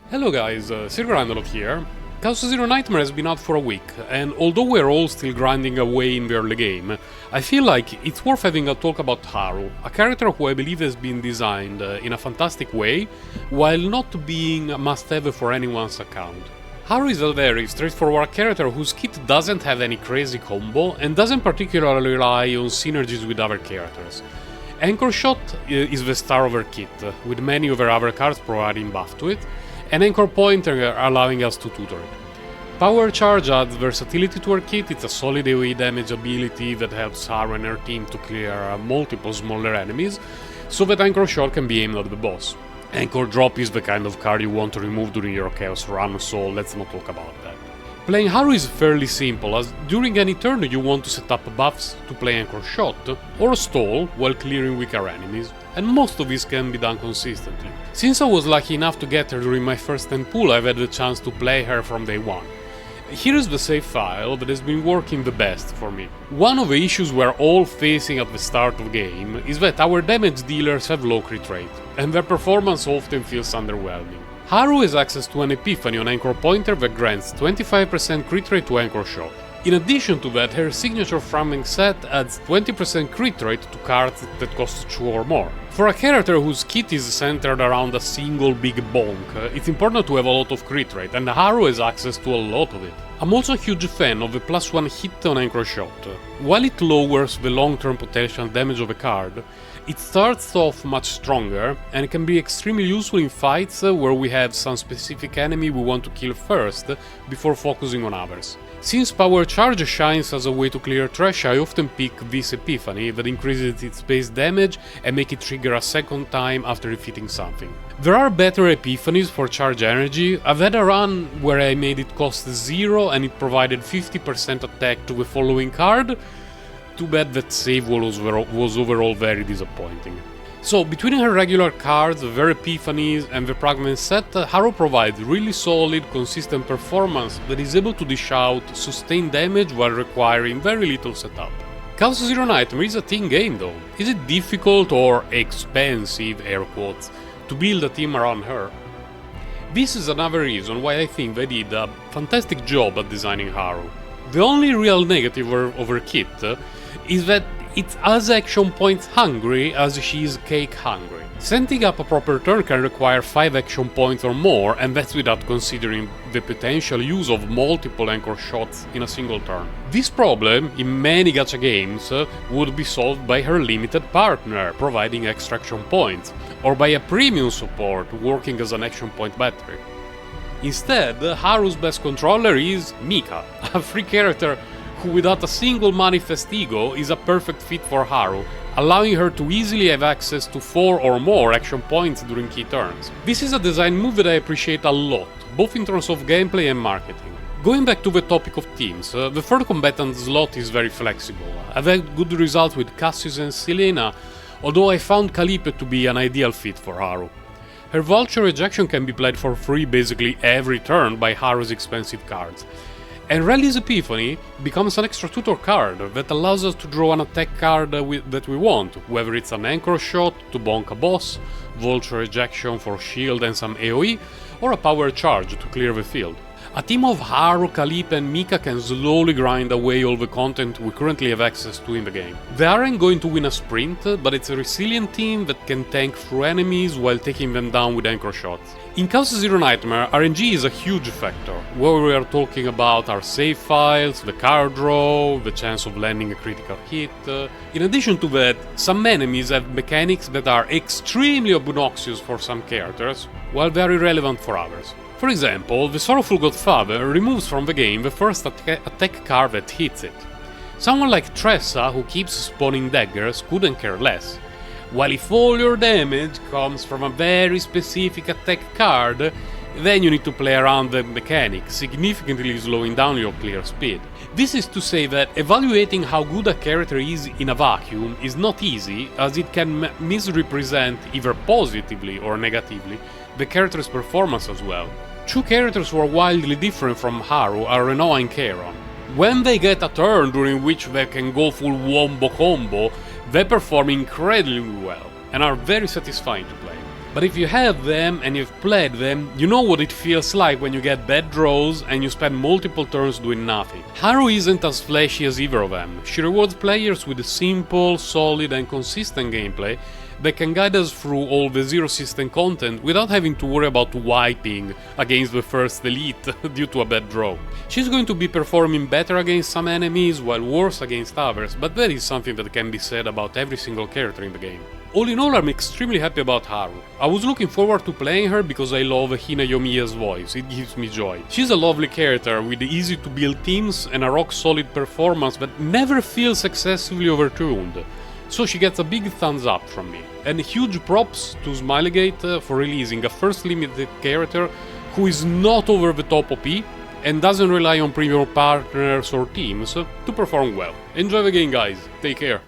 Hello guys, Sirgrindalot here. Chaos Zero Nightmare has been out for a week, and although we're all still grinding away in the early game, I feel like it's worth having a talk about Haru, a character who I believe has been designed in a fantastic way, while not being a must-have for anyone's account. Haru is a very straightforward character whose kit doesn't have any crazy combo, and doesn't particularly rely on synergies with other characters. Anchor Shot is the star of her kit, with many of her other cards providing buff to it, and Anchor Pointer allowing us to tutor it. Power Charge adds versatility to her kit, it's a solid AoE damage ability that helps Haru and her team to clear multiple smaller enemies, so that Anchor Shot can be aimed at the boss. Anchor Drop is the kind of card you want to remove during your Chaos run, so let's not talk about that. Playing Haru is fairly simple, as during any turn you want to set up buffs to play Anchor Shot, or stall while clearing weaker enemies, and most of this can be done consistently. Since I was lucky enough to get her during my first 10 pool, I've had the chance to play her from day one. Here is the save file that has been working the best for me. One of the issues we're all facing at the start of the game is that our damage dealers have low crit rate, and their performance often feels underwhelming. Haru has access to an Epiphany on Anchor Pointer that grants 25% crit rate to Anchor Shot. In addition to that, her signature framing set adds 20% crit rate to cards that cost 2 or more. For a character whose kit is centered around a single big bonk, it's important to have a lot of crit rate, and Haru has access to a lot of it. I'm also a huge fan of the +1 hit on Anchor Shot. While it lowers the long-term potential damage of a card, it starts off much stronger, and it can be extremely useful in fights where we have some specific enemy we want to kill first, before focusing on others. Since Power Charge shines as a way to clear trash, I often pick this Epiphany that increases its base damage and make it trigger a second time after defeating something. There are better Epiphanies for charge energy. I've had a run where I made it cost 0 and it provided 50% attack to the following card. Too bad that save was overall very disappointing. So, between her regular cards, their Epiphanies and the Fragment set, Haru provides really solid, consistent performance that is able to dish out sustained damage while requiring very little setup. Chaos Zero Nightmare is a team game though. Is it difficult or expensive, air quotes, to build a team around her? This is another reason why I think they did a fantastic job at designing Haru. The only real negative of her kit is that it's as action points hungry as she is cake hungry. Setting up a proper turn can require 5 action points or more, and that's without considering the potential use of multiple Anchor Shots in a single turn. This problem, in many gacha games, would be solved by her limited partner, providing extra action points, or by a premium support working as an action point battery. Instead, Haru's best controller is Mika, a free character who without a single manifest ego is a perfect fit for Haru, allowing her to easily have access to 4 or more action points during key turns. This is a design move that I appreciate a lot, both in terms of gameplay and marketing. Going back to the topic of teams, the third combatant slot is very flexible. I've had good results with Cassius and Selena, although I found Calliope to be an ideal fit for Haru. Her Vulture Ejection can be played for free basically every turn by Haru's expensive cards. And Rally's Epiphany becomes an extra tutor card that allows us to draw an attack card that we want, whether it's an Anchor Shot to bonk a boss, Vulture Ejection for shield and some AoE, or a Power Charge to clear the field. A team of Haru, Calliope and Mika can slowly grind away all the content we currently have access to in the game. They aren't going to win a sprint, but it's a resilient team that can tank through enemies while taking them down with Anchor Shots. In Chaos Zero Nightmare, RNG is a huge factor, where we are talking about our save files, the card draw, the chance of landing a critical hit. In addition to that, some enemies have mechanics that are extremely obnoxious for some characters, while they are irrelevant for others. For example, the Sorrowful Godfather removes from the game the first attack card that hits it. Someone like Tressa, who keeps spawning daggers, couldn't care less. While if all your damage comes from a very specific attack card, then you need to play around the mechanic, significantly slowing down your clear speed. This is to say that evaluating how good a character is in a vacuum is not easy, as it can misrepresent, either positively or negatively, the character's performance as well. Two characters who are wildly different from Haru are Renoa and Keiron. When they get a turn during which they can go full wombo combo, they perform incredibly well, and are very satisfying to play. But if you have them and you've played them, you know what it feels like when you get bad draws and you spend multiple turns doing nothing. Haru isn't as flashy as either of them. She rewards players with a simple, solid and consistent gameplay that can guide us through all the zero system content without having to worry about wiping against the first elite due to a bad draw. She's going to be performing better against some enemies while worse against others, but that is something that can be said about every single character in the game. All in all, I'm extremely happy about Haru. I was looking forward to playing her because I love Hina Yomiya's voice, it gives me joy. She's a lovely character with easy to build teams and a rock solid performance that never feels excessively overtuned. So she gets a big thumbs up from me. And huge props to Smilegate for releasing a first limited character who is not over the top OP and doesn't rely on premium partners or teams to perform well. Enjoy the game, guys, take care.